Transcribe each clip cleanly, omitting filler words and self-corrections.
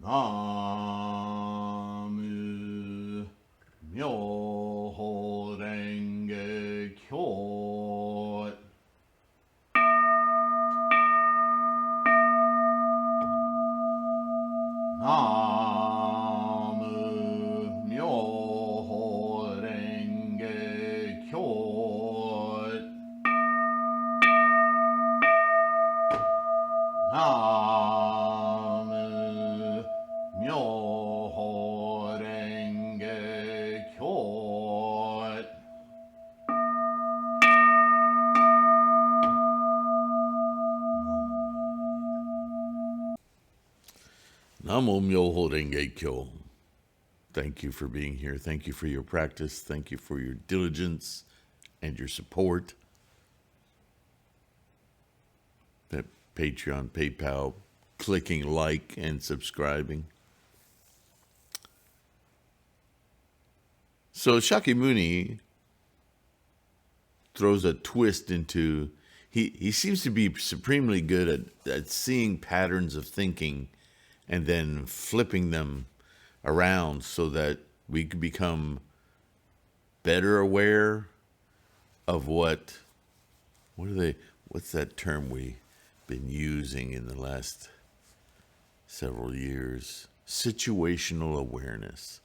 Namu Myoho Renge Kyo. Namu Myoho Renge Kyo. Namu Myoho Renge Kyo. Namo Myoho Renge Kyo. Thank you for being here. Thank you for your practice. Thank you for your diligence and your support. That Patreon, PayPal, clicking like and subscribing. So Shakyamuni throws a twist into, he seems to be supremely good at seeing patterns of thinking and then flipping them around so that we can become better aware of what's that term we've been using in the last several years? Situational awareness.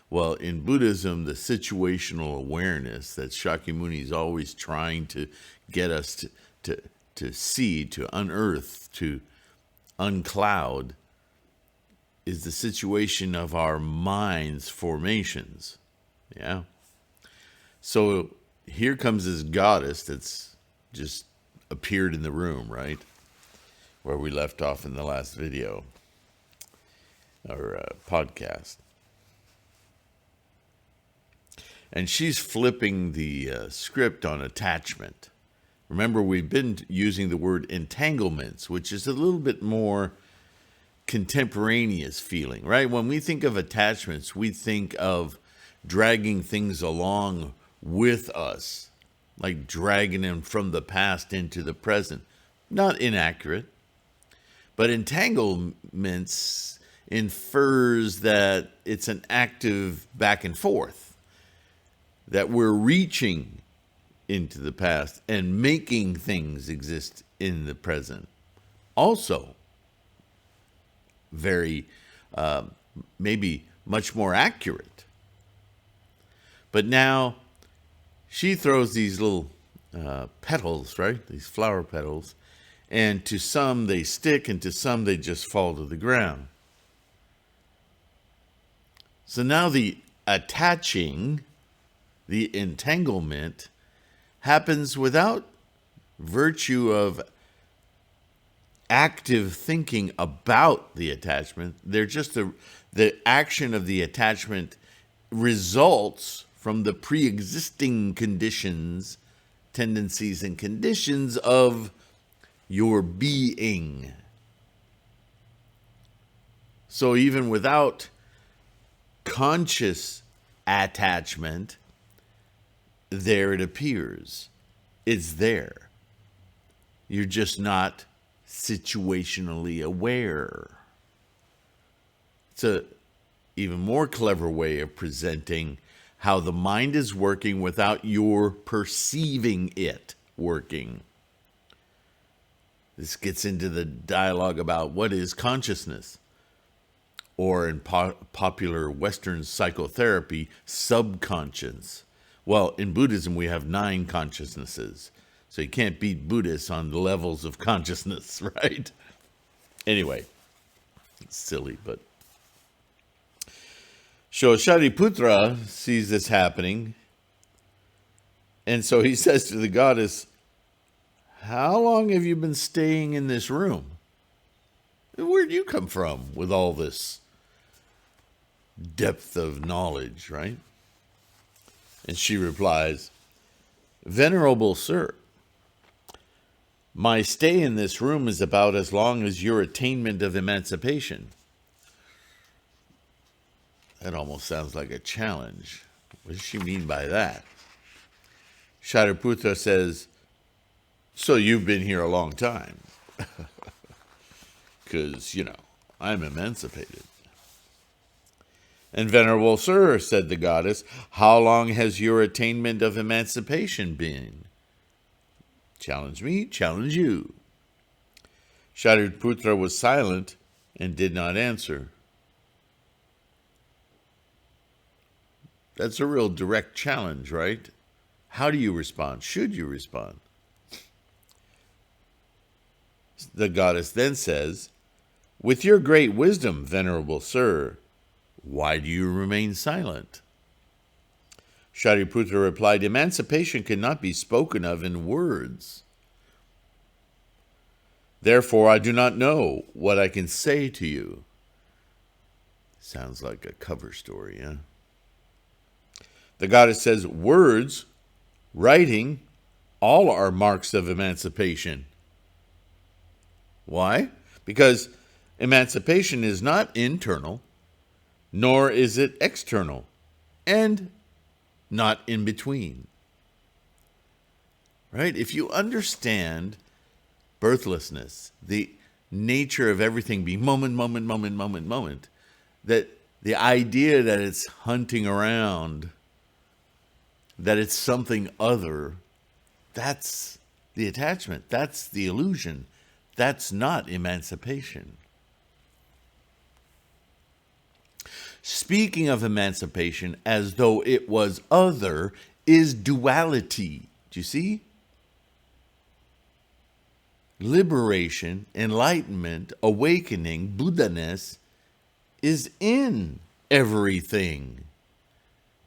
Well, in Buddhism, the situational awareness that Shakyamuni is always trying to get us to see, to unearth, to uncloud, is the situation of our mind's formations. Yeah. So here comes this goddess that's just appeared in the room, right? Where we left off in the last video or podcast. And she's flipping the script on attachment. Remember, we've been using the word entanglements, which is a little bit more contemporaneous feeling, right? When we think of attachments, we think of dragging things along with us, like dragging them from the past into the present. Not inaccurate, but entanglements infers that it's an active back and forth, that we're reaching into the past and making things exist in the present. Also, very, maybe much more accurate. But now she throws these little petals, right? These flower petals. And to some they stick and to some they just fall to the ground. So now the attaching, the entanglement, happens without virtue of active thinking about the attachment. They're just the action of the attachment results from the pre-existing conditions, tendencies, and conditions of your being. So even without conscious attachment, there it appears. It's there. You're just not situationally aware. It's a even more clever way of presenting how the mind is working without your perceiving it working. This gets into the dialogue about what is consciousness, or in popular Western psychotherapy, subconscious. Well, in Buddhism, we have 9 consciousnesses. So you can't beat Buddhists on the levels of consciousness, right? Anyway, it's silly, but... So Shariputra sees this happening, and so he says to the goddess, how long have you been staying in this room? Where'd you come from with all this depth of knowledge, right? And she replies, Venerable Sir, my stay in this room is about as long as your attainment of emancipation. That almost sounds like a challenge. What does she mean by that? Shariputra says, so you've been here a long time. Because, I'm emancipated. And Venerable Sir, said the goddess, how long has your attainment of emancipation been? Challenge me, challenge you. Shariputra was silent and did not answer. That's a real direct challenge, right? How do you respond? Should you respond? The goddess then says, with your great wisdom, Venerable Sir, why do you remain silent? Shariputra replied, emancipation cannot be spoken of in words. Therefore, I do not know what I can say to you. Sounds like a cover story, huh? The goddess says, words, writing, all are marks of emancipation. Why? Because emancipation is not internal, nor is it external, and not in between. Right? If you understand birthlessness, the nature of everything being moment, that the idea that it's hunting around, that it's something other, that's the attachment, that's the illusion, that's not emancipation. Speaking of emancipation as though it was other is duality. Do you see? Liberation, enlightenment, awakening, Buddha-ness is in everything.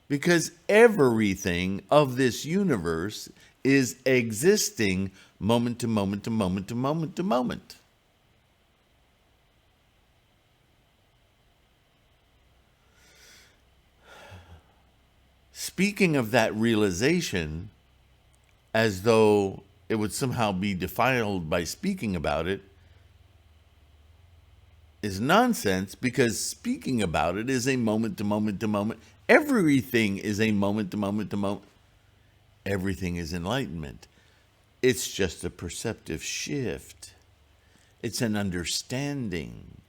Because everything of this universe is existing moment to moment to moment to moment to moment. Speaking of that realization as though it would somehow be defiled by speaking about it is nonsense, because speaking about it is a moment to moment to moment. Everything is a moment to moment to moment. Everything is enlightenment. It's just a perceptive shift. It's an understanding.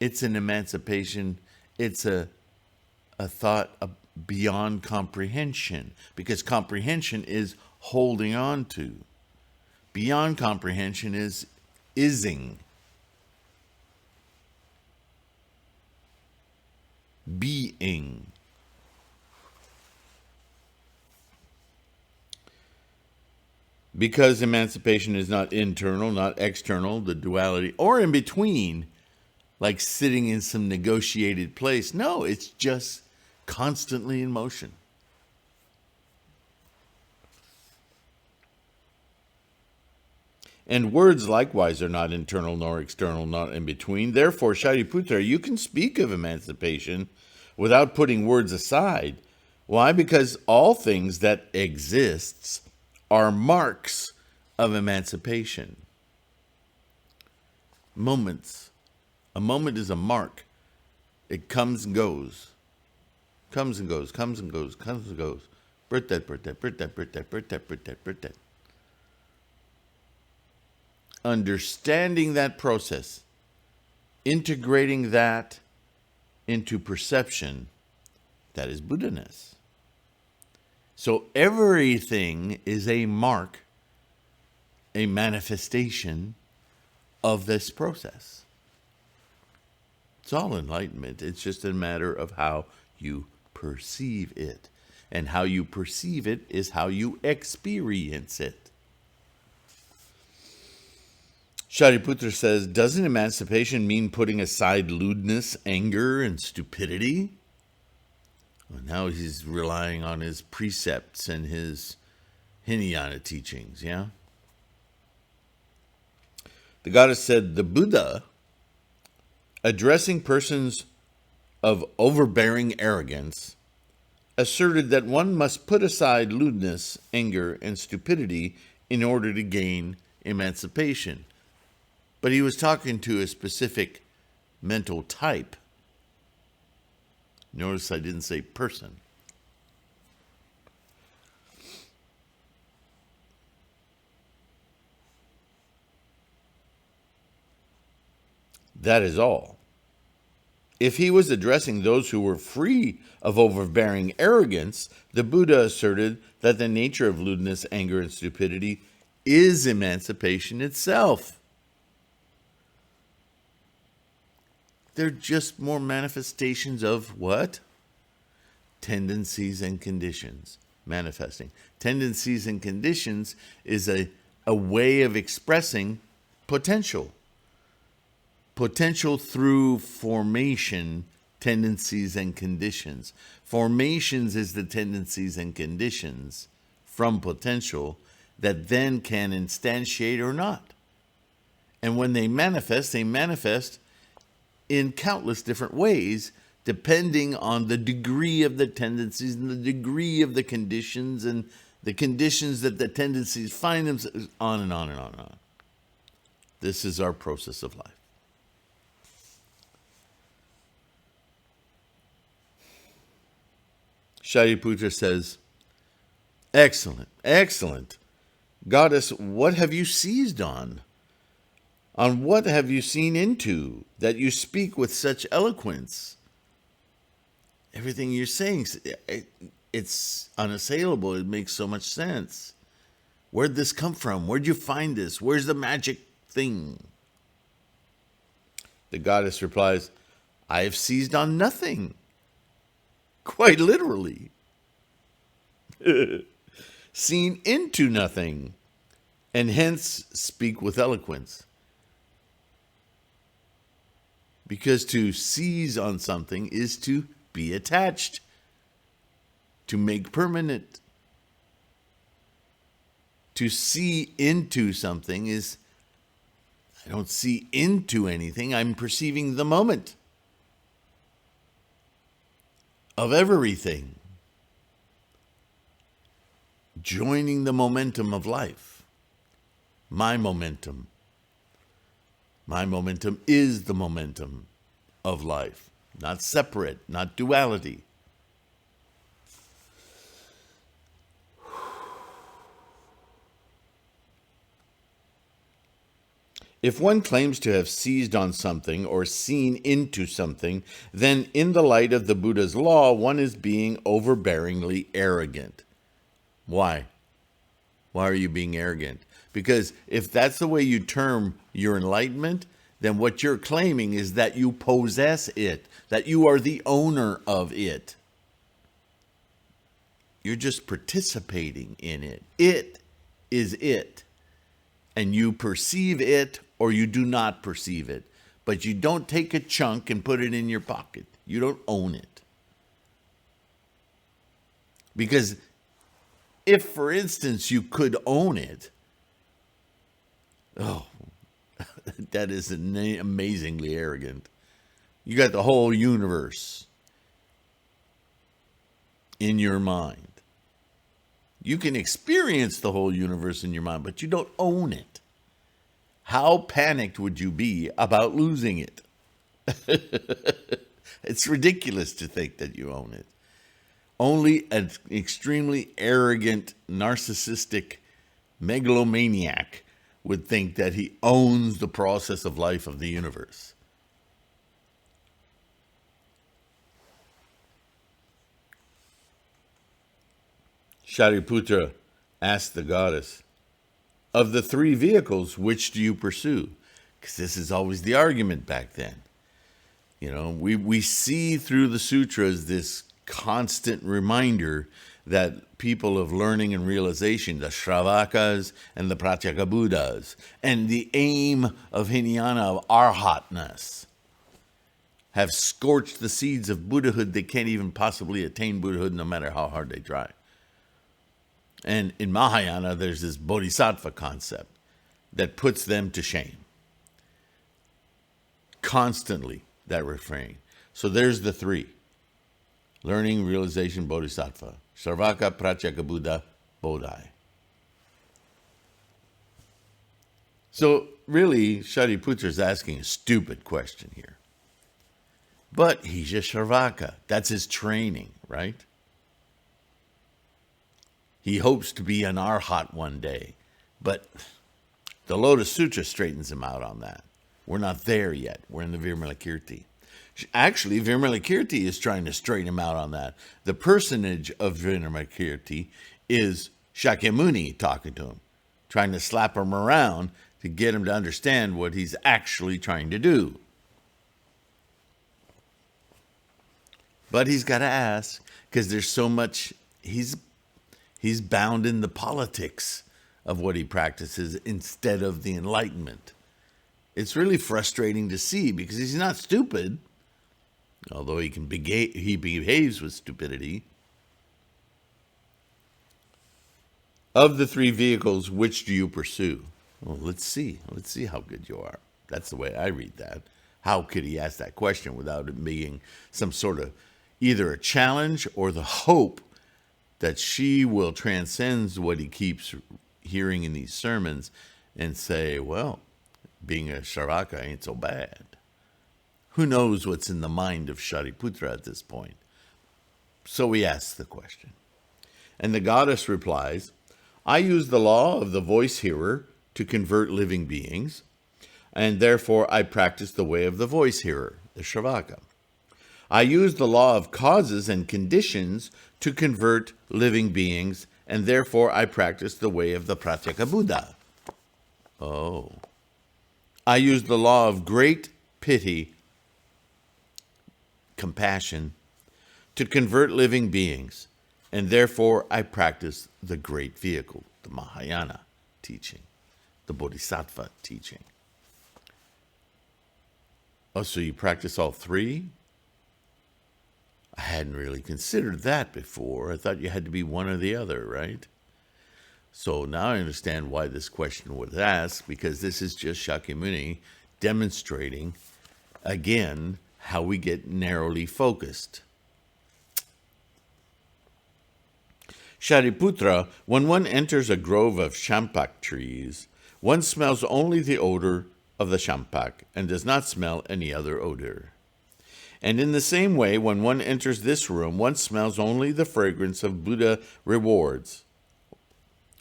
It's an emancipation. It's a thought beyond comprehension, because comprehension is holding on to. Beyond comprehension is ising. Being. Because emancipation is not internal, not external, the duality, or in between, like sitting in some negotiated place. No, it's just constantly in motion. And words likewise are not internal nor external, not in between. Therefore, Shariputra, you can speak of emancipation without putting words aside. Why? Because all things that exists are marks of emancipation. Moments. A moment is a mark. It comes and goes. Comes and goes, comes and goes, comes and goes. Birthday. Understanding that process, integrating that into perception, that is Buddha-ness. So everything is a mark, a manifestation of this process. It's all enlightenment. It's just a matter of how you perceive it. And how you perceive it is how you experience it. Shariputra says, doesn't emancipation mean putting aside lewdness, anger, and stupidity? Well, now he's relying on his precepts and his Hinayana teachings, yeah? The goddess said, the Buddha, addressing persons of overbearing arrogance, asserted that one must put aside lewdness, anger, and stupidity in order to gain emancipation. But he was talking to a specific mental type. Notice I didn't say person. That is all. If he was addressing those who were free of overbearing arrogance, the Buddha asserted that the nature of lewdness, anger, and stupidity is emancipation itself. They're just more manifestations of what? Tendencies and conditions. Manifesting. Tendencies and conditions is a way of expressing potential. Potential through formation, tendencies and conditions. Formations is the tendencies and conditions from potential that then can instantiate or not. And when they manifest in countless different ways, depending on the degree of the tendencies and the degree of the conditions and the conditions that the tendencies find themselves, on and on and on and on. This is our process of life. Shariputra says, excellent, excellent. Goddess, what have you seized on? On what have you seen into that you speak with such eloquence? Everything you're saying, it's unassailable. It makes so much sense. Where'd this come from? Where'd you find this? Where's the magic thing? The goddess replies, I have seized on nothing. Quite literally. Seen into nothing, and hence speak with eloquence. Because to seize on something is to be attached, to make permanent. To see into something is, I don't see into anything, I'm perceiving the moment of everything, joining the momentum of life. My momentum is the momentum of life, not separate, not duality. If one claims to have seized on something or seen into something, then in the light of the Buddha's law, one is being overbearingly arrogant. Why? Why are you being arrogant? Because if that's the way you term your enlightenment, then what you're claiming is that you possess it, that you are the owner of it. You're just participating in it. It is it. And you perceive it or you do not perceive it. But you don't take a chunk and put it in your pocket. You don't own it. Because if, for instance, you could own it, that is amazingly arrogant. You got the whole universe in your mind. You can experience the whole universe in your mind, but you don't own it. How panicked would you be about losing it? It's ridiculous to think that you own it. Only an extremely arrogant, narcissistic megalomaniac would think that he owns the process of life of the universe. Shariputra asked the goddess, of the three vehicles, which do you pursue? Because this is always the argument back then. You know, we see through the sutras this constant reminder that people of learning and realization, the Shravakas and the Pratyeka Buddhas, and the aim of Hinayana, of Arhatness, have scorched the seeds of Buddhahood. They can't even possibly attain Buddhahood no matter how hard they try. And in Mahayana, there's this bodhisattva concept that puts them to shame. Constantly, that refrain. So there's the three. Learning, realization, bodhisattva. Sarvaka, Pratyeka Buddha, Bodhi. So really, Shariputra is asking a stupid question here. But he's a Sarvaka. That's his training, right? He hopes to be an Arhat one day. But the Lotus Sutra straightens him out on that. We're not there yet. We're in the Vimalakirti. Actually, Vimalakirti is trying to straighten him out on that. The personage of Vimalakirti is Shakyamuni talking to him, trying to slap him around to get him to understand what he's actually trying to do. But he's got to ask, because there's so much, he's bound in the politics of what he practices instead of the enlightenment. It's really frustrating to see, because he's not stupid, although he behaves with stupidity. Of the three vehicles, which do you pursue? Well, let's see. Let's see how good you are. That's the way I read that. How could he ask that question without it being some sort of either a challenge or the hope that she will transcend what he keeps hearing in these sermons and say, well, being a Shravaka ain't so bad. Who knows what's in the mind of Shariputra at this point? So he asks the question. And the goddess replies, I use the law of the voice hearer to convert living beings, and therefore I practice the way of the voice hearer, the Shravaka. I use the law of causes and conditions to convert living beings, and therefore I practice the way of the Pratyeka Buddha. Oh. I use the law of great pity, compassion, to convert living beings, and therefore I practice the great vehicle, the Mahayana teaching, the Bodhisattva teaching. Oh, so you practice all three? I hadn't really considered that before. I thought you had to be one or the other, right? So now I understand why this question was asked, because this is just Shakyamuni demonstrating, again, how we get narrowly focused. Shariputra, when one enters a grove of champak trees, one smells only the odor of the champak and does not smell any other odor. And in the same way, when one enters this room, one smells only the fragrance of Buddha rewards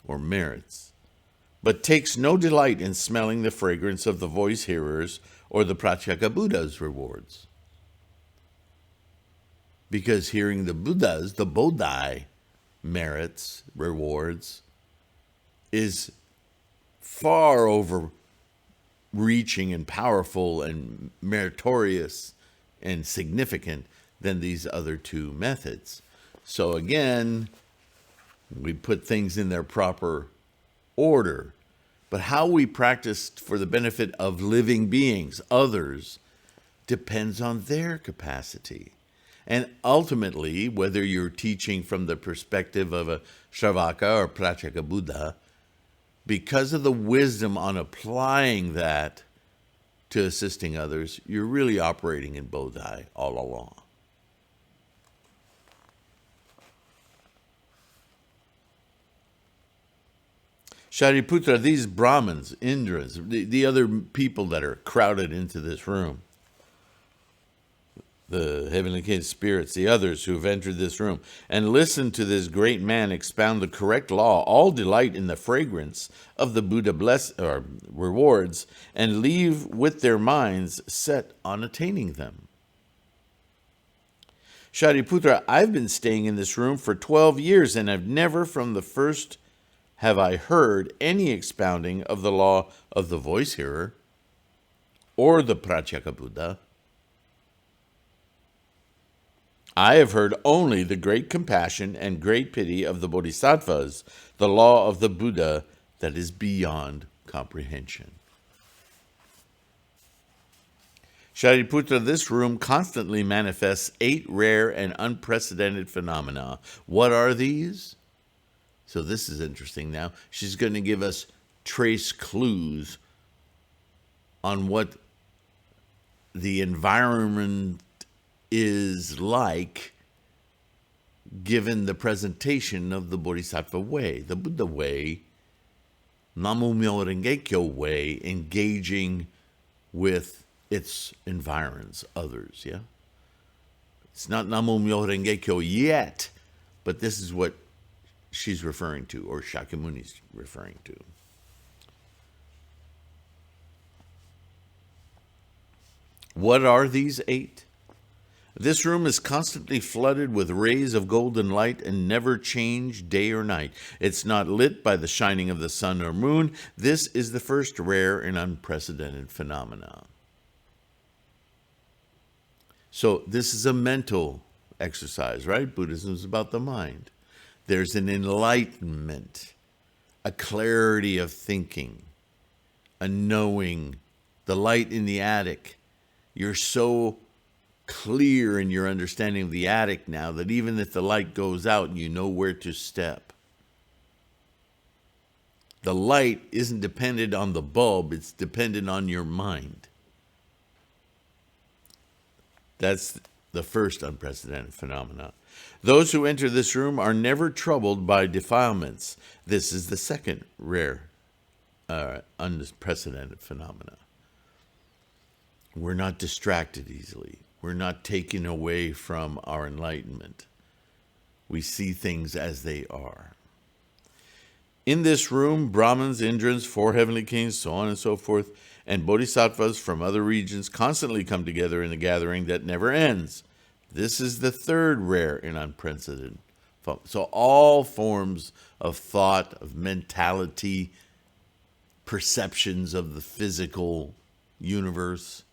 or merits, but takes no delight in smelling the fragrance of the voice hearers or the Pratyeka Buddha's rewards. Because hearing the Buddhas, the Bodhi merits, rewards, is far overreaching and powerful and meritorious and significant than these other two methods. So again, we put things in their proper order. But how we practice for the benefit of living beings, others, depends on their capacity. And ultimately, whether you're teaching from the perspective of a Shravaka or Pratyeka Buddha, because of the wisdom on applying that to assisting others, you're really operating in Bodhi all along. Shariputra, these Brahmins, Indras, the other people that are crowded into this room, the heavenly king spirits, the others who have entered this room, and listen to this great man expound the correct law, all delight in the fragrance of the Buddha rewards, and leave with their minds set on attaining them. Shariputra, I've been staying in this room for 12 years, and I've never from the first have I heard any expounding of the law of the voice hearer or the Pratyeka Buddha. I have heard only the great compassion and great pity of the Bodhisattvas, the law of the Buddha that is beyond comprehension. Shariputra, this room constantly manifests 8 rare and unprecedented phenomena. What are these? So this is interesting now. She's going to give us trace clues on what the environment is like given the presentation of the Bodhisattva way, the Buddha way, Namu Myo Renge Kyo way, engaging with its environs, others, yeah? It's not Namu Myo Renge Kyo yet, but this is what she's referring to, or Shakyamuni's referring to. What are these 8? This room is constantly flooded with rays of golden light and never change day or night. It's not lit by the shining of the sun or moon. This is the first rare and unprecedented phenomenon. So this is a mental exercise, right? Buddhism is about the mind. There's an enlightenment, a clarity of thinking, a knowing, the light in the attic. You're so clear in your understanding of the attic now that even if the light goes out, you know where to step. The light isn't dependent on the bulb, it's dependent on your mind. That's the first unprecedented phenomenon. Those who enter this room are never troubled by defilements. This is the second rare, unprecedented phenomenon. We're not distracted easily. We're not taken away from our enlightenment. We see things as they are. In this room, Brahmins, Indrans, 4 heavenly kings, so on and so forth, and bodhisattvas from other regions constantly come together in a gathering that never ends. This is the third rare and unprecedented. So all forms of thought, of mentality, perceptions of the physical universe,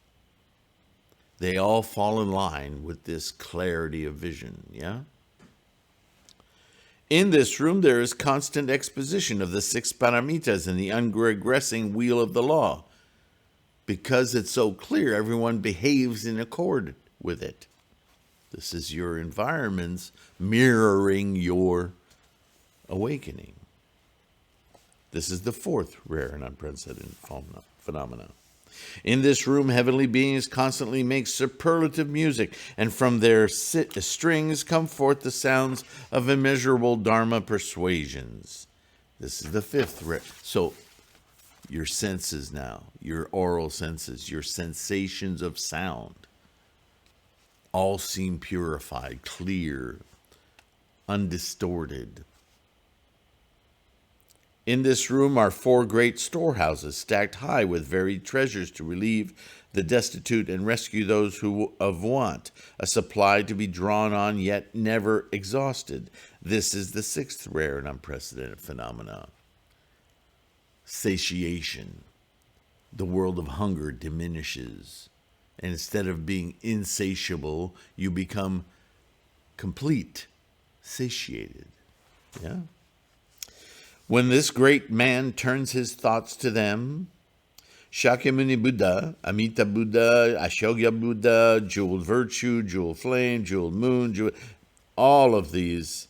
they all fall in line with this clarity of vision, yeah? In this room, there is constant exposition of the 6 paramitas and the unregressing wheel of the law. Because it's so clear, everyone behaves in accord with it. This is your environments mirroring your awakening. This is the fourth rare and unprecedented phenomenon. In this room, heavenly beings constantly make superlative music, and from their strings come forth the sounds of immeasurable Dharma persuasions. This is the fifth rare. So your senses now, your oral senses, your sensations of sound, all seem purified, clear, undistorted. In this room are 4 great storehouses stacked high with varied treasures to relieve the destitute and rescue those who of want, a supply to be drawn on yet never exhausted. This is the 6th rare and unprecedented phenomenon. Satiation. The world of hunger diminishes, and instead of being insatiable, you become complete, satiated. Yeah? When this great man turns his thoughts to them, Shakyamuni Buddha, Amita Buddha, Ashogya Buddha, jeweled virtue, jeweled flame, jeweled moon, all of these,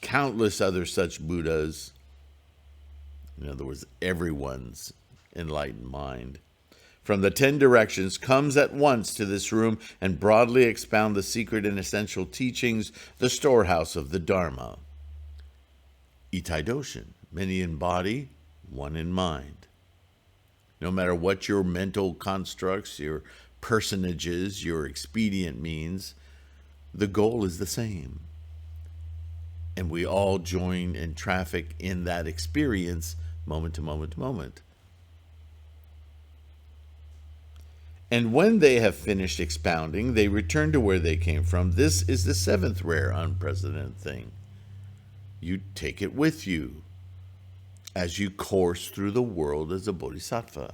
countless other such Buddhas, in other words, everyone's enlightened mind, from the 10 directions comes at once to this room and broadly expound the secret and essential teachings, the storehouse of the Dharma. Itai Doshin, many in body, one in mind. No matter what your mental constructs, your personages, your expedient means, the goal is the same. And we all join and traffic in that experience moment to moment to moment. And when they have finished expounding, they return to where they came from. This is the 7th rare, unprecedented thing. You take it with you as you course through the world as a bodhisattva.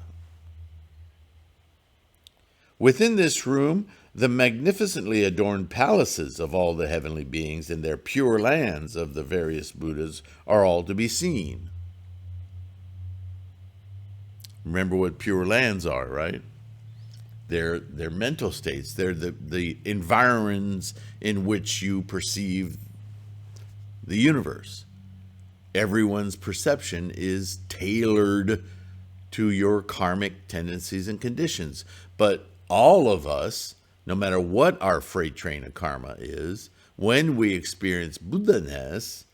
Within this room, the magnificently adorned palaces of all the heavenly beings and their pure lands of the various Buddhas are all to be seen. Remember what pure lands are, right? They're mental states. They're the environs in which you perceive the universe. Everyone's perception is tailored to your karmic tendencies and conditions. But all of us, no matter what our freight train of karma is, when we experience Buddha-ness,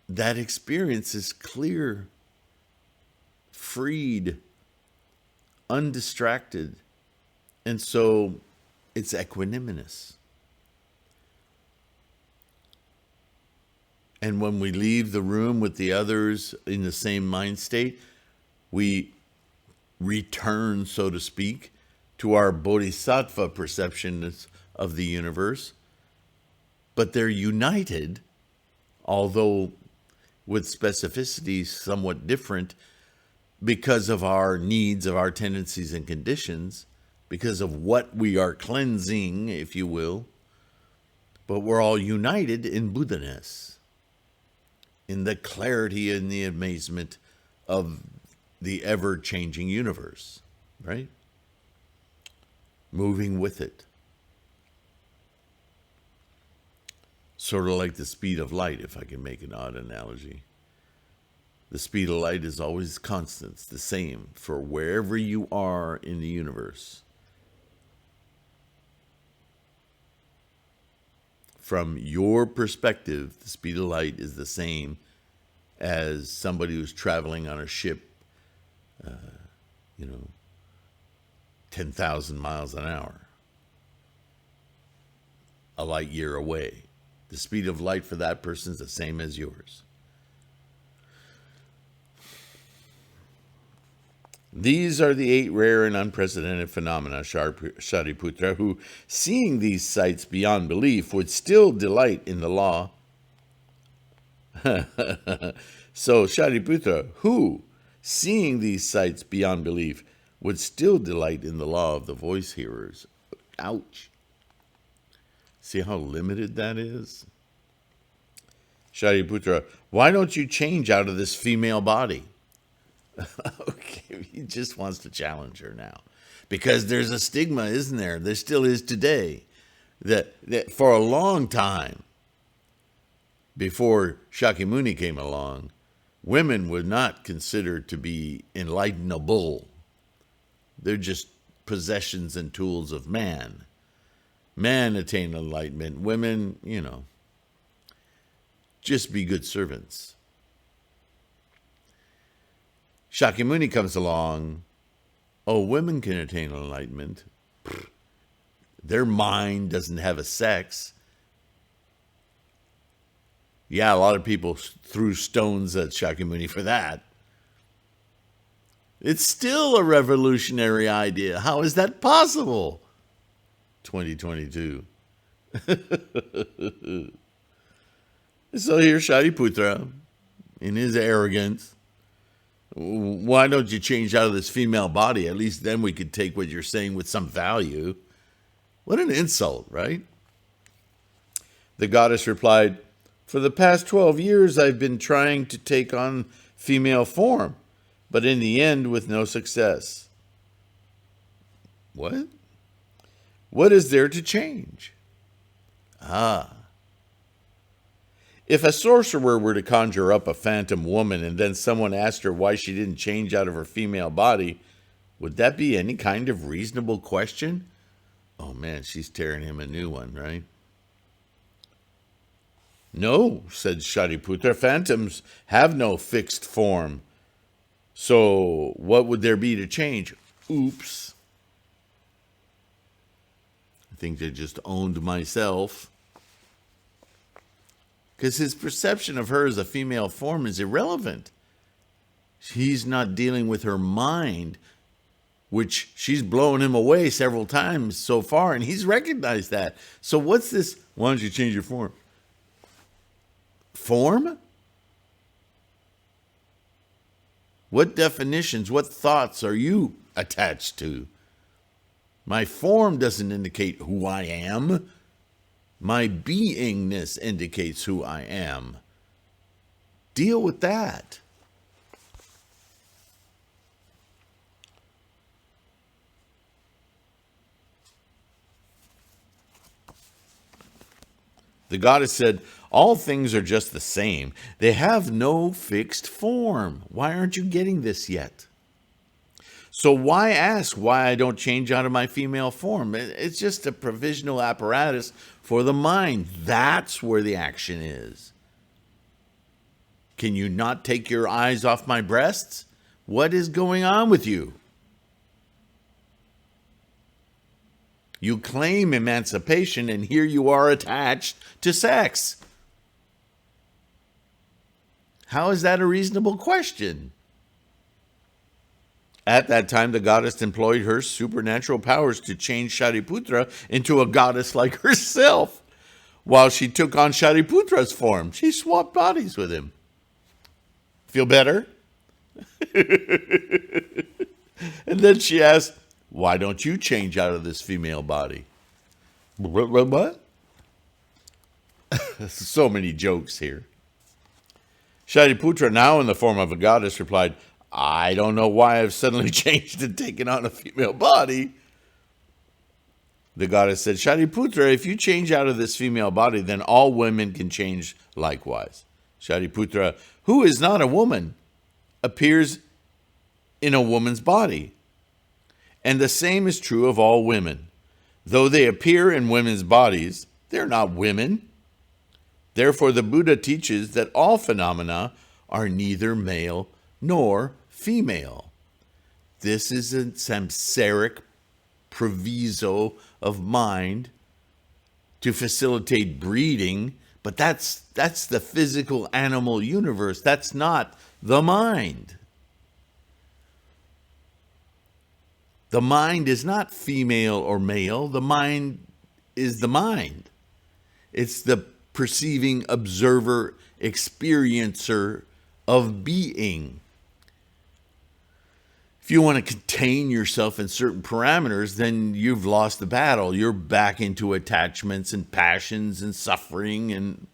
that experience is clear, freed, undistracted, and so it's equanimous. And when we leave the room with the others in the same mind state, we return, so to speak, to our bodhisattva perceptions of the universe, but they're united, although with specificity somewhat different because of our needs, of our tendencies and conditions, because of what we are cleansing, if you will. But we're all united in Buddha-ness, in the clarity and the amazement of the ever-changing universe, right? Moving with it. Sort of like the speed of light, if I can make an odd analogy. The speed of light is always constant, it's the same for wherever you are in the universe. From your perspective, the speed of light is the same as somebody who's traveling on a ship, 10,000 miles an hour, a light year away. The speed of light for that person is the same as yours. These are the 8 rare and unprecedented phenomena, Shariputra, who, seeing these sights beyond belief, would still delight in the law. So, Shariputra, who, seeing these sights beyond belief, would still delight in the law of the voice hearers. Ouch. See how limited that is? Shariputra, why don't you change out of this female body? Okay, he just wants to challenge her now. Because there's a stigma, isn't there? There still is today. That for a long time, before Shakyamuni came along, women were not considered to be enlightenable. They're just possessions and tools of man. Man attained enlightenment. Women, just be good servants. Shakyamuni comes along. Oh, women can attain enlightenment. Their mind doesn't have a sex. Yeah, a lot of people threw stones at Shakyamuni for that. It's still a revolutionary idea. How is that possible? 2022. So here's Shariputra in his arrogance. Why don't you change out of this female body? At least then we could take what you're saying with some value. What an insult, right? The goddess replied, for the past 12 years I've been trying to take on female form, but in the end with no success. What? What is there to change? If a sorcerer were to conjure up a phantom woman and then someone asked her why she didn't change out of her female body, would that be any kind of reasonable question? Oh man, she's tearing him a new one, right? No, said Shariputra, phantoms have no fixed form. So what would there be to change? Oops. I think I just owned myself. Because his perception of her as a female form is irrelevant. He's not dealing with her mind, which she's blown him away several times so far, and he's recognized that. So what's this? Why don't you change your form? Form? What definitions, what thoughts are you attached to? My form doesn't indicate who I am. My beingness indicates who I am. Deal with that. The goddess said, all things are just the same. They have no fixed form. Why aren't you getting this yet? So why ask why I don't change out of my female form? It's just a provisional apparatus for the mind. That's where the action is. Can you not take your eyes off my breasts? What is going on with you? You claim emancipation, and here you are attached to sex. How is that a reasonable question? At that time, the goddess employed her supernatural powers to change Shariputra into a goddess like herself. While she took on Shariputra's form, she swapped bodies with him. Feel better? And then she asked, why don't you change out of this female body? What? So many jokes here. Shariputra, now in the form of a goddess, replied, I don't know why I've suddenly changed and taken on a female body. The goddess said, Shariputra, if you change out of this female body, then all women can change likewise. Shariputra, who is not a woman, appears in a woman's body. And the same is true of all women. Though they appear in women's bodies, they're not women. Therefore, the Buddha teaches that all phenomena are neither male nor female. This is a samsaric proviso of mind to facilitate breeding, but that's the physical animal universe. That's not the mind. The mind is not female or male. The mind is the mind. It's the perceiving observer, experiencer of being. If you want to contain yourself in certain parameters, then you've lost the battle. You're back into attachments and passions and suffering and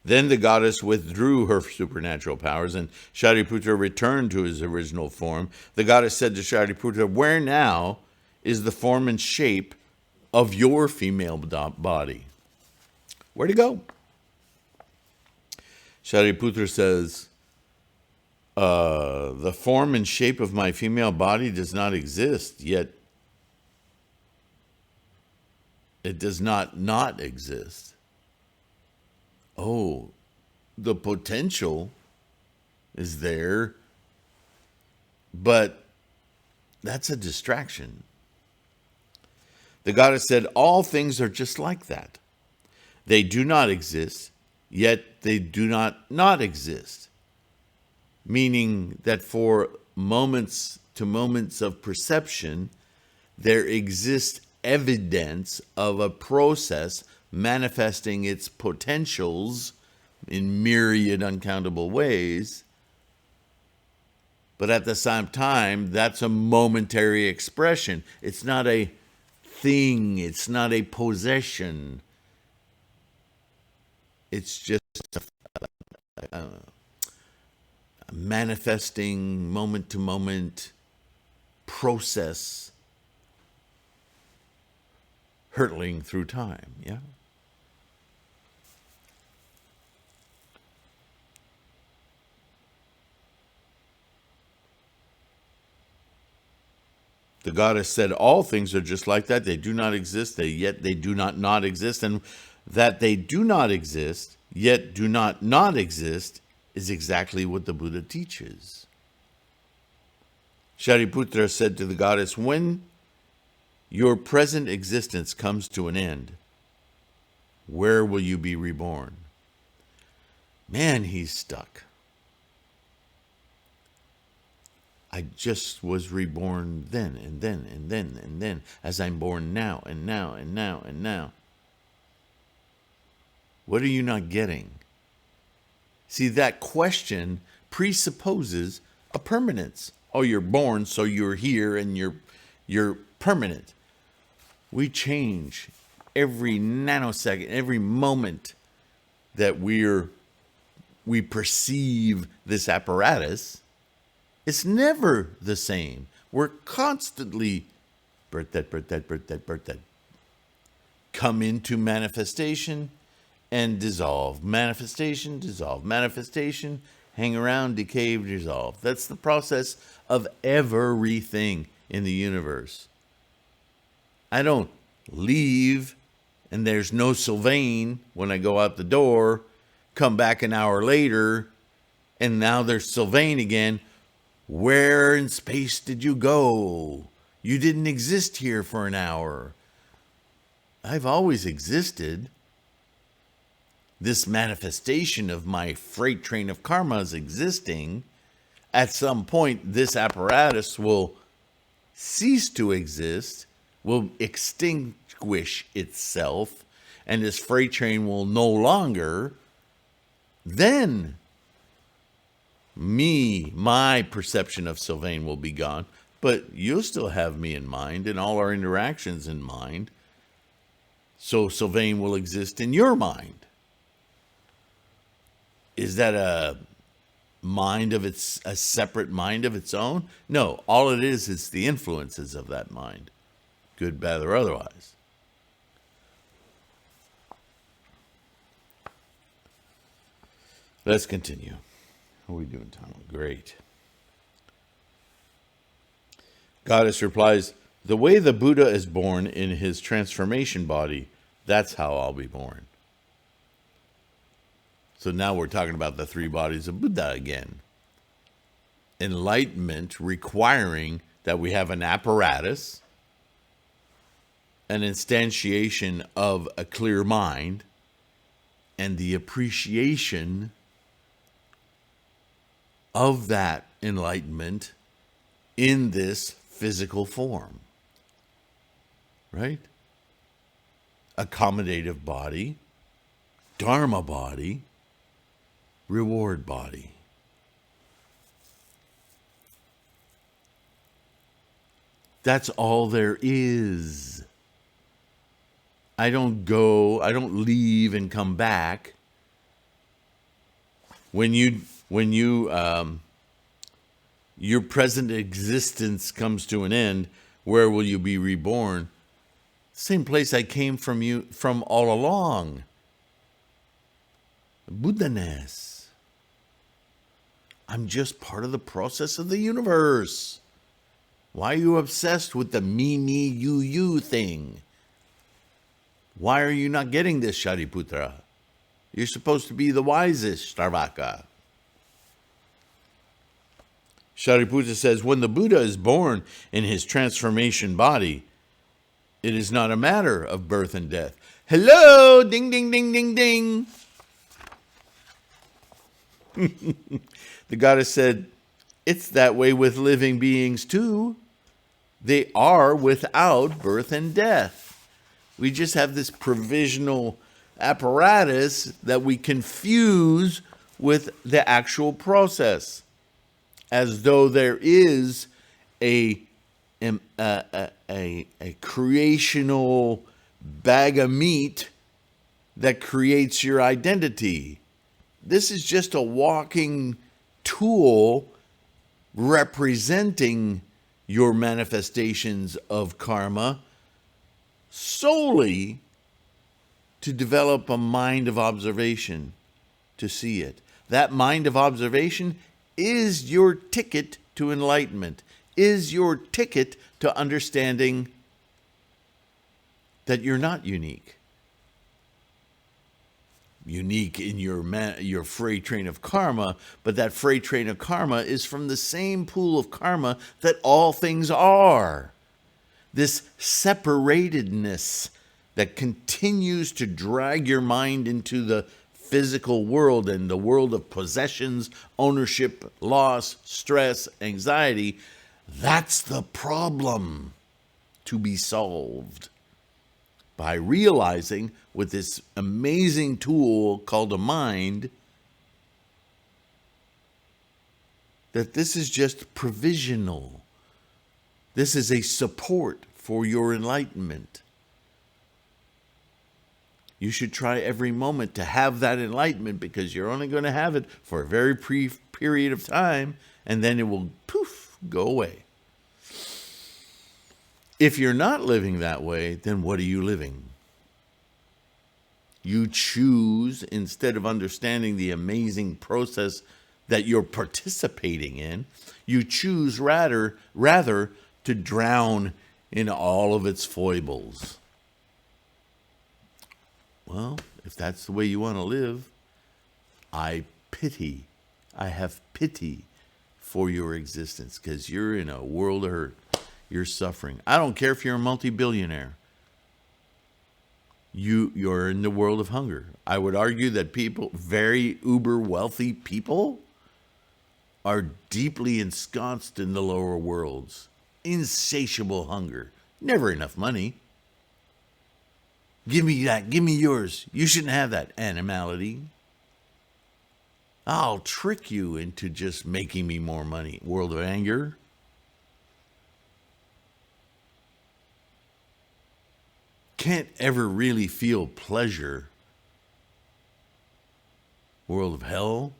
then the goddess withdrew her supernatural powers, and Shariputra returned to his original form. The goddess said to Shariputra, where now is the form and shape of your female body? Where'd it go? Shariputra says, the form and shape of my female body does not exist, yet it does not exist. Oh, the potential is there, but that's a distraction. The goddess said, all things are just like that. They do not exist, yet they do not exist. Meaning that for moments to moments of perception, there exists evidence of a process manifesting its potentials in myriad uncountable ways. But at the same time, that's a momentary expression. It's not a thing. It's not a possession. It's just a manifesting moment-to-moment process hurtling through time, yeah? The goddess said, all things are just like that. They do not exist, yet they do not exist. And that they do not exist, yet do not exist, is exactly what the Buddha teaches. Shariputra said to the goddess, when your present existence comes to an end, where will you be reborn? Man, he's stuck. I just was reborn then, and then, and then, and then, as I'm born now, and now, and now, and now. What are you not getting? See, that question presupposes a permanence. Oh, you're born, so you're here, and you're permanent. We change every nanosecond, every moment that we perceive this apparatus. It's never the same. We're constantly birth that, come into manifestation and dissolve. Manifestation, dissolve. Manifestation, hang around, decay, dissolve. That's the process of everything in the universe. I don't leave and there's no Sylvain when I go out the door, come back an hour later, and now there's Sylvain again. Where in space did you go? You didn't exist here for an hour. I've always existed. this manifestation of my freight train of karma is existing, at some point this apparatus will cease to exist, will extinguish itself, and this freight train will no longer, then my perception of Sylvain will be gone, but you'll still have me in mind and all our interactions in mind. So Sylvain will exist in your mind. Is that a separate mind of its own? No, all it is the influences of that mind, good, bad, or otherwise. Let's continue. How are we doing, Tom? Great. Goddess replies, the way the Buddha is born in his transformation body, that's how I'll be born. So now we're talking about the three bodies of Buddha again. Enlightenment requiring that we have an apparatus, an instantiation of a clear mind, and the appreciation of that enlightenment in this physical form. Right? Accommodative body, Dharma body, reward body. That's all there is. I don't leave and come back. When your present existence comes to an end, where will you be reborn? Same place I came from all along. Buddha-ness. I'm just part of the process of the universe. Why are you obsessed with the me, you thing? Why are you not getting this, Shariputra? You're supposed to be the wisest, Starvaka. Shariputra says, when the Buddha is born in his transformation body, it is not a matter of birth and death. Hello, ding, ding, ding, ding, ding. The goddess said, it's that way with living beings too. They are without birth and death. We just have this provisional apparatus that we confuse with the actual process, as though there is a creational bag of meat that creates your identity. This is just a walking tool representing your manifestations of karma solely to develop a mind of observation to see it. That mind of observation is your ticket to enlightenment, is your ticket to understanding that you're not unique. Unique in your freight train of karma, but that freight train of karma is from the same pool of karma that all things are. This separatedness that continues to drag your mind into the physical world and the world of possessions, ownership, loss, stress, anxiety, that's the problem to be solved by realizing with this amazing tool called a mind that this is just provisional. This is a support for your enlightenment. You should try every moment to have that enlightenment, because you're only going to have it for a very brief period of time, and then it will poof, go away. If you're not living that way, then what are you living? You choose, instead of understanding the amazing process that you're participating in, you choose rather to drown in all of its foibles. Well, if that's the way you want to live, I have pity for your existence, because you're in a world of hurt. You're suffering. I don't care if you're a multi-billionaire. you're in the world of hunger. I would argue that people, very uber wealthy people, are deeply ensconced in the lower worlds. Insatiable hunger. Never enough money. Give me that. Give me yours. You shouldn't have that. Animality. I'll trick you into just making me more money. World of anger. Can't ever really feel pleasure. World of hell.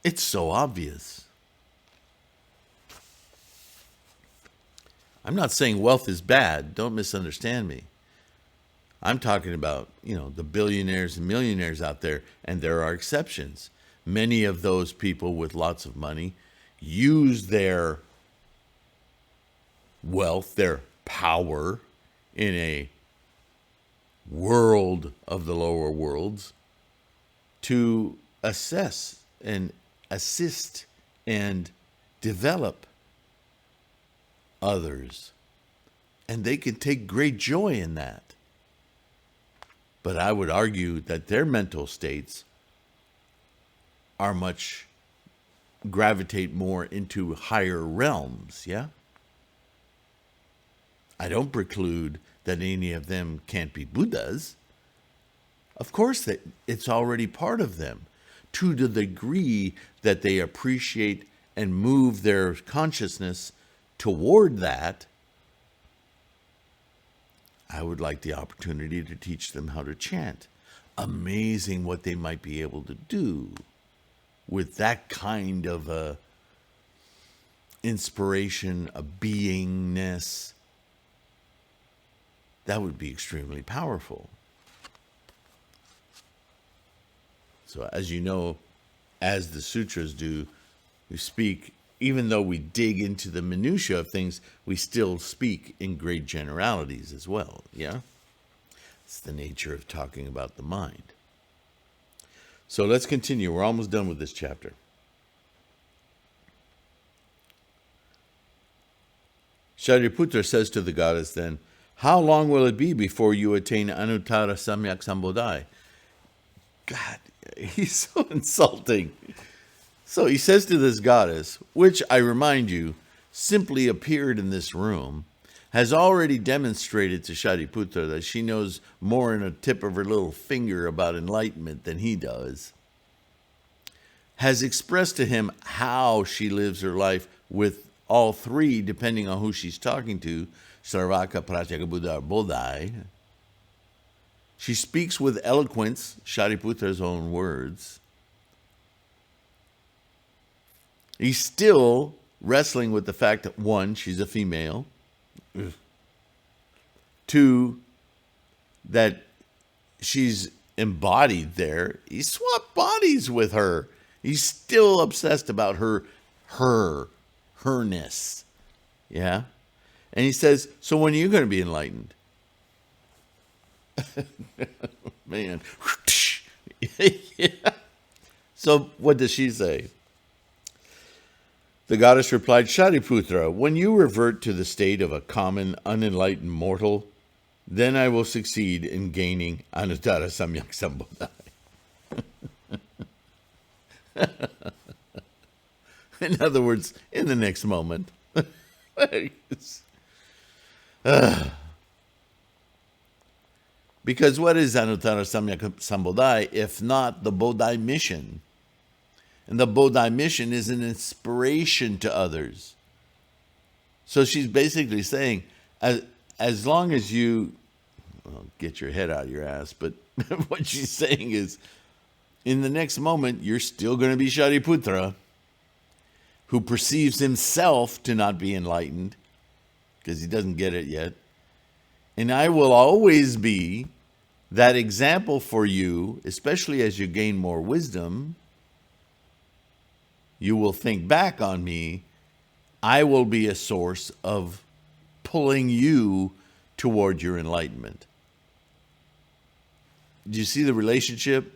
It's so obvious. I'm not saying wealth is bad. Don't misunderstand me. I'm talking about, the billionaires and millionaires out there, and there are exceptions. Many of those people with lots of money use their wealth, their power in a world of the lower worlds to assess and assist and develop others. And they can take great joy in that. But I would argue that their mental states are gravitate more into higher realms, yeah? I don't preclude that any of them can't be Buddhas. Of course, that it's already part of them, to the degree that they appreciate and move their consciousness toward that. I would like the opportunity to teach them how to chant. Amazing what they might be able to do with that kind of a inspiration, a beingness. That would be extremely powerful. So as you know, as the sutras do, we speak, even though we dig into the minutiae of things, we still speak in great generalities as well, yeah? It's the nature of talking about the mind. So let's continue. We're almost done with this chapter. Shariputra says to the goddess then, how long will it be before you attain Anuttara Samyak Sambodhi? God, he's so insulting. So he says to this goddess, which I remind you, simply appeared in this room, has already demonstrated to Shariputra that she knows more in a tip of her little finger about enlightenment than he does, has expressed to him how she lives her life with all three, depending on who she's talking to, Sarvaka, Pratyeka, Buddha, or Bodhi. She speaks with eloquence, Shariputra's own words. He's still wrestling with the fact that, one, she's a female. Two, that she's embodied there. He swapped bodies with her. He's still obsessed about herness. Yeah? And he says, so when are you going to be enlightened? Man. Yeah. So what does she say? The goddess replied, Shariputra, when you revert to the state of a common, unenlightened mortal, then I will succeed in gaining Anuttara Samyak Sambodhi. In other words, in the next moment. Because what is Anuttara Samyak Sambodhi if not the Bodhi mission? And the Bodhi mission is an inspiration to others. So she's basically saying, as long as you, get your head out of your ass, but what she's saying is, in the next moment, you're still going to be Shariputra, who perceives himself to not be enlightened, because he doesn't get it yet. And I will always be that example for you, especially as you gain more wisdom. You will think back on me. I will be a source of pulling you toward your enlightenment. Do you see the relationship?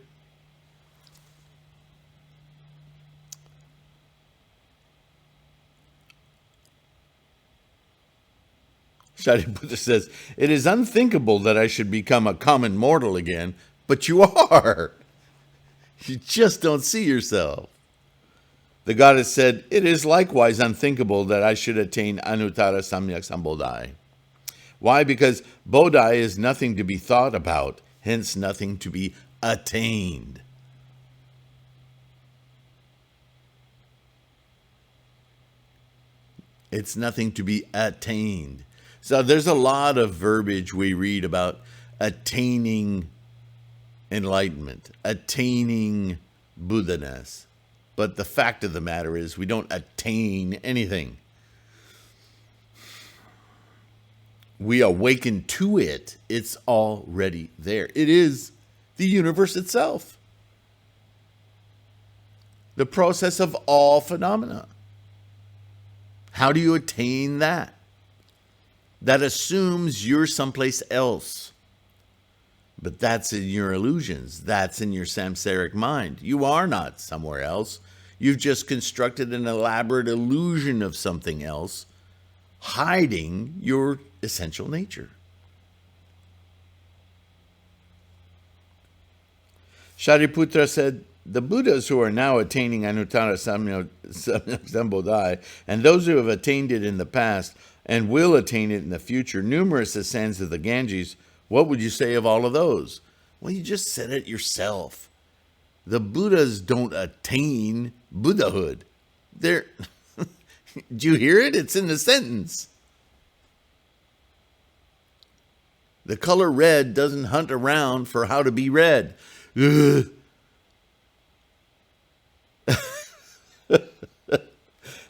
Shariputra says, it is unthinkable that I should become a common mortal again, but you are. You just don't see yourself. The goddess said, it is likewise unthinkable that I should attain Anuttara Samyak Sambodhi. Why? Because Bodhi is nothing to be thought about, hence nothing to be attained. It's nothing to be attained. So there's a lot of verbiage we read about attaining enlightenment, attaining Buddha-ness. But the fact of the matter is we don't attain anything. We awaken to it. It's already there. It is the universe itself. The process of all phenomena. How do you attain that? That assumes you're someplace else. But that's in your illusions. That's in your samsaric mind. You are not somewhere else. You've just constructed an elaborate illusion of something else, hiding your essential nature. Shariputra said, the Buddhas who are now attaining Anuttara Sambodhi, and those who have attained it in the past and will attain it in the future, numerous as sands of the Ganges, what would you say of all of those? Well, you just said it yourself. The Buddhas don't attain Buddhahood. Do you hear it? It's in the sentence. The color red doesn't hunt around for how to be red. Ugh.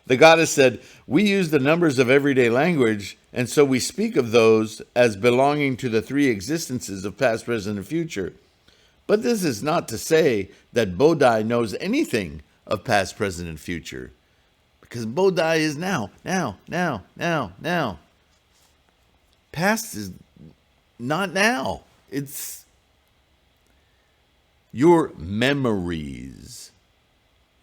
The goddess said, we use the numbers of everyday language, and so we speak of those as belonging to the three existences of past, present, and future. But this is not to say that Bodhi knows anything of past, present, and future. Because Bodhi is now. Past is not now. It's your memories,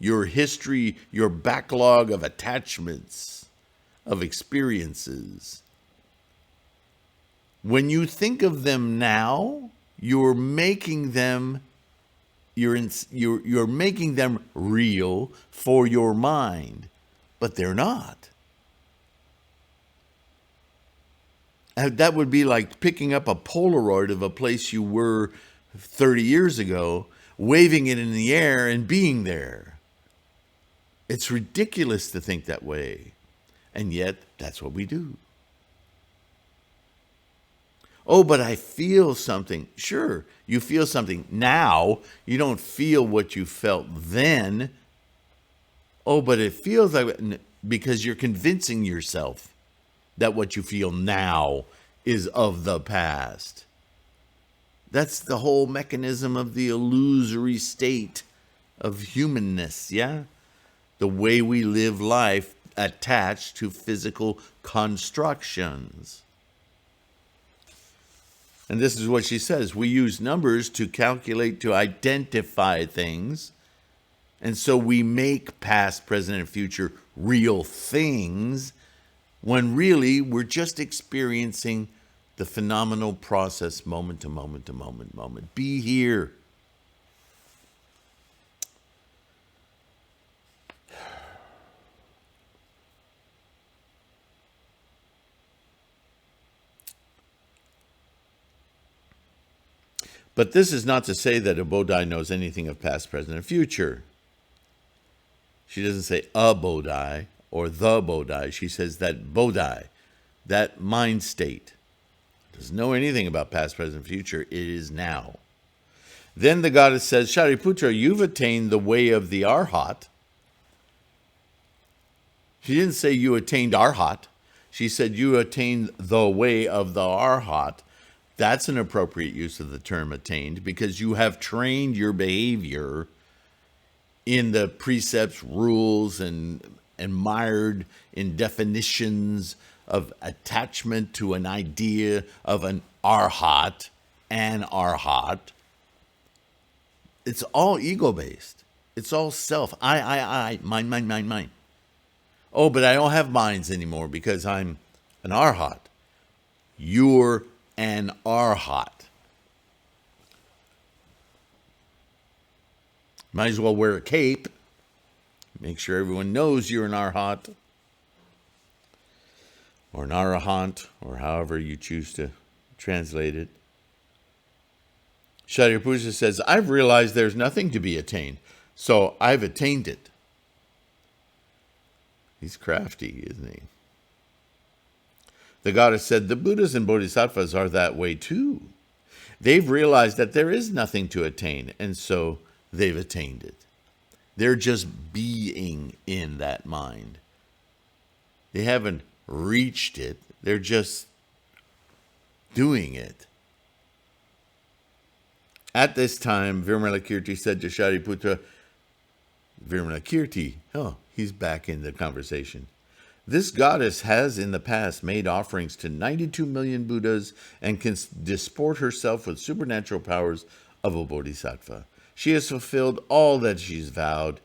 your history, your backlog of attachments, of experiences. When you think of them now, you're making them you're making them real for your mind, but they're not. And that would be like picking up a Polaroid of a place you were 30 years ago, waving it in the air and being there. It's ridiculous to think that way, and yet that's what we do. Oh, but I feel something. Sure, you feel something now. You don't feel what you felt then. Oh, but it feels like, because you're convincing yourself that what you feel now is of the past. That's the whole mechanism of the illusory state of humanness, yeah? The way we live life attached to physical constructions. And this is what she says. We use numbers to calculate, to identify things. And so we make past, present, and future real things, when really we're just experiencing the phenomenal process moment to moment to moment. Be here. But this is not to say that a Bodhi knows anything of past, present, and future. She doesn't say a Bodhi or the Bodhi. She says that Bodhi, that mind state, doesn't know anything about past, present, future. It is now. Then the goddess says, Shariputra, you've attained the way of the Arhat. She didn't say you attained Arhat. She said you attained the way of the Arhat. That's an appropriate use of the term attained, because you have trained your behavior in the precepts, rules, and mired in definitions of attachment to an idea of an arhat. It's all ego-based. It's all self. I, mine. Oh, but I don't have minds anymore because I'm an arhat. You're an arhat. Might as well wear a cape. Make sure everyone knows you're an arhat. Or an arahant, or however you choose to translate it. Shariputra says, I've realized there's nothing to be attained, so I've attained it. He's crafty, isn't he? The goddess said, the Buddhas and Bodhisattvas are that way too. They've realized that there is nothing to attain, and so they've attained it. They're just being in that mind. They haven't reached it. They're just doing it. At this time, Vimalakirti said to Shariputra, Vimalakirti, he's back in the conversation. This goddess has in the past made offerings to 92 million Buddhas and can disport herself with supernatural powers of a bodhisattva. She has fulfilled all that she's vowed,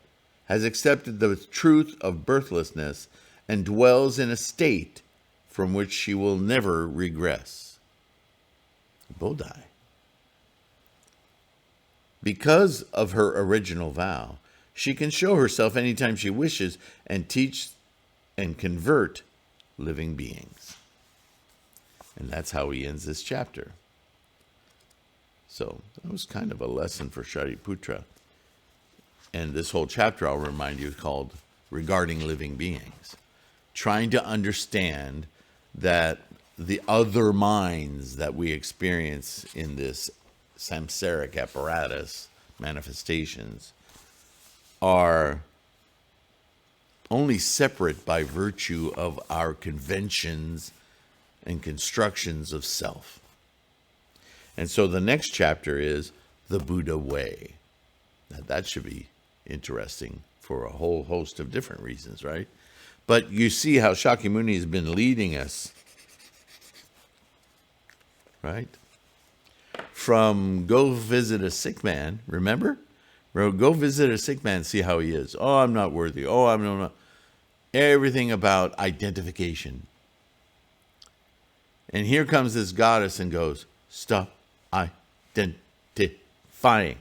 has accepted the truth of birthlessness, and dwells in a state from which she will never regress. Bodhi. Because of her original vow, she can show herself anytime she wishes and teach and convert living beings. And that's how he ends this chapter. So that was kind of a lesson for Shariputra. And this whole chapter, I'll remind you, is called Regarding Living Beings. Trying to understand that the other minds that we experience in this samsaric apparatus, manifestations, are only separate by virtue of our conventions and constructions of self. And so the next chapter is the Buddha way. Now that should be interesting for a whole host of different reasons, right? But you see how Shakyamuni has been leading us, right? From go visit a sick man, remember? Go visit a sick man, see how he is. Oh, I'm not worthy. Oh, I'm not. Everything about identification. And here comes this goddess and goes, stop identifying.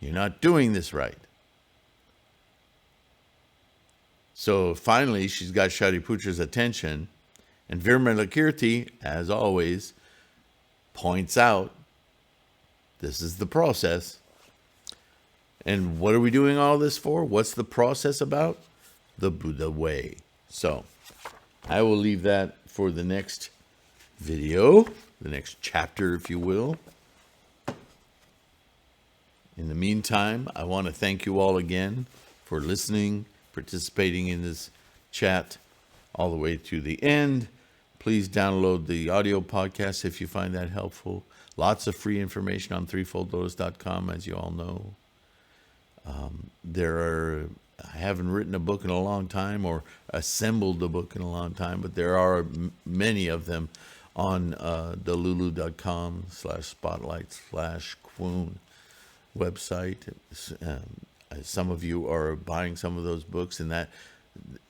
You're not doing this right. So finally, she's got Shariputra's attention, and Vimalakirti, as always, points out, this is the process. And what are we doing all this for? What's the process about? The Buddha way. So I will leave that for the next video, the next chapter, if you will. In the meantime, I want to thank you all again for listening, participating in this chat all the way to the end. Please download the audio podcast if you find that helpful. Lots of free information on threefoldlotus.com, as you all know. I haven't written a book in a long time or assembled a book in a long time, but there are many of them on the lulu.com/spotlight/Kwun website. Some of you are buying some of those books, and that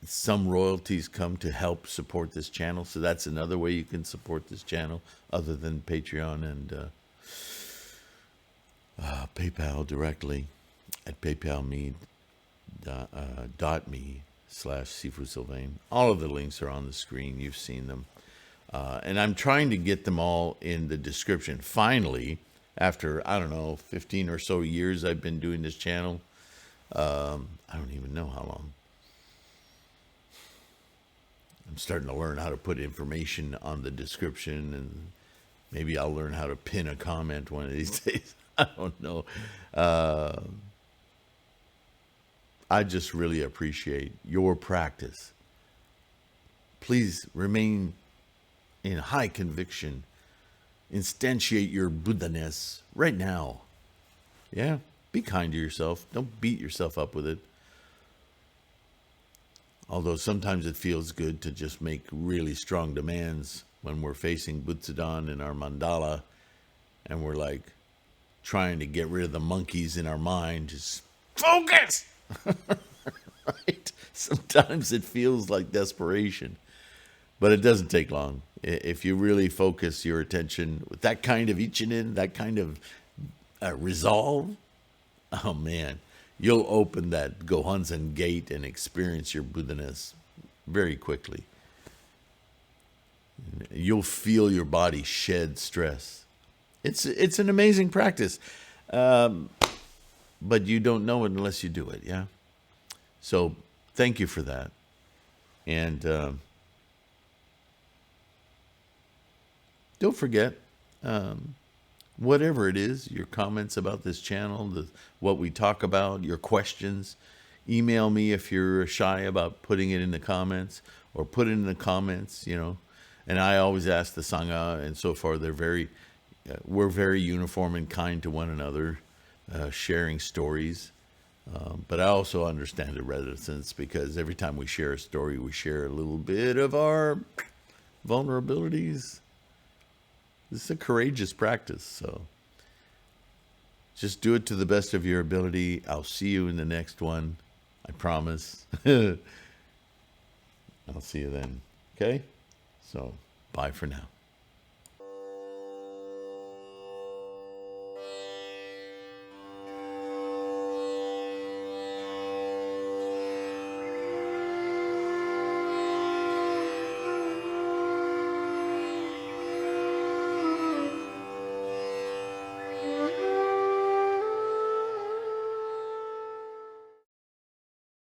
some royalties come to help support this channel. So that's another way you can support this channel other than Patreon and PayPal directly at paypal.me/Sifu All of the links are on the screen. You've seen them. And I'm trying to get them all in the description. Finally, after, 15 or so years I've been doing this channel. I don't even know how long. I'm starting to learn how to put information on the description, and maybe I'll learn how to pin a comment one of these days. I don't know. I just really appreciate your practice. Please remain in high conviction. Instantiate your Buddha-ness right now. Yeah? Be kind to yourself. Don't beat yourself up with it. Although sometimes it feels good to just make really strong demands when we're facing Butsudan in our mandala and we're like trying to get rid of the monkeys in our mind. Just focus! Right? Sometimes it feels like desperation. But it doesn't take long. If you really focus your attention with that kind of ichinen, that kind of resolve, oh man, you'll open that Gohonzon gate and experience your Buddha-ness very quickly. You'll feel your body shed stress. It's an amazing practice, but you don't know it unless you do it, yeah? So thank you for that. And don't forget, whatever it is, your comments about this channel, what we talk about, your questions, email me if you're shy about putting it in the comments, or put it in the comments, And I always ask the Sangha, and so far we're very uniform and kind to one another, sharing stories. But I also understand the reticence, because every time we share a story, we share a little bit of our vulnerabilities. This is a courageous practice, so just do it to the best of your ability. I'll see you in the next one. I promise. I'll see you then. Okay? So, bye for now.